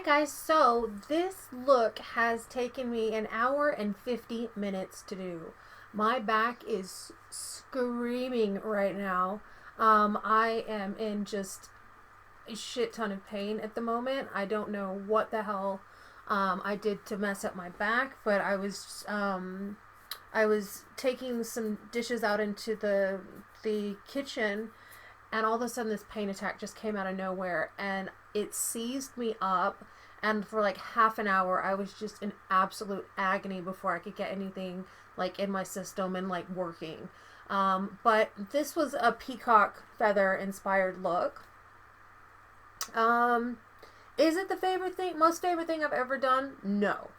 Alright guys, so this look has taken me an hour and 50 minutes to do. My back is screaming right now. I am in just a shit ton of pain at the moment. I don't know what the hell I did to mess up my back, but I was taking some dishes out into the kitchen, and all of a sudden this pain attack just came out of nowhere, and it seized me up, and for like half an hour I was just in absolute agony before I could get anything like in my system and like working. But this was a peacock feather inspired look. Is it the most favorite thing I've ever done? No.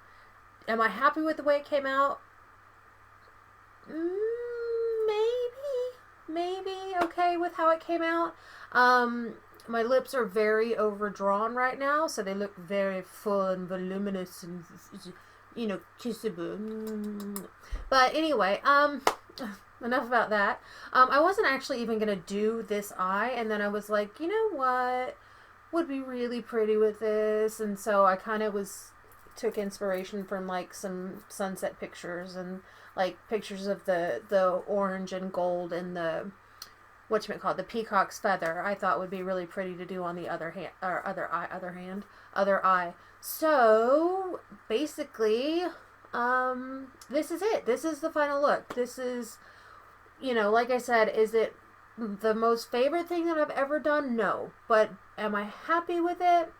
Am I happy with the way it came out? Maybe okay with how it came out. My lips are very overdrawn right now, so they look very full and voluminous and, you know, kissable. But anyway, enough about that. I wasn't actually even gonna do this eye, and then I was like, you know what would be really pretty with this, and so I kind of took inspiration from like some sunset pictures and like pictures of the orange and gold and the the peacock's feather. I thought would be really pretty to do on the other eye. So basically, this is it. This is the final look. This is, you know, like I said, is it the most favorite thing that I've ever done? No. But am I happy with it?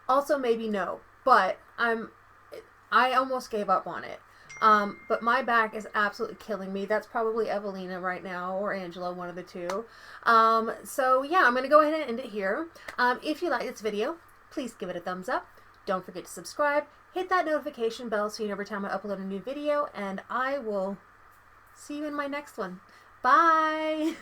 Also maybe no. But I almost gave up on it. But my back is absolutely killing me. That's probably Evelina right now, or Angela, one of the two. So yeah, I'm going to go ahead and end it here. If you like this video, please give it a thumbs up. Don't forget to subscribe. Hit that notification bell so you know every time I upload a new video. And I will see you in my next one. Bye!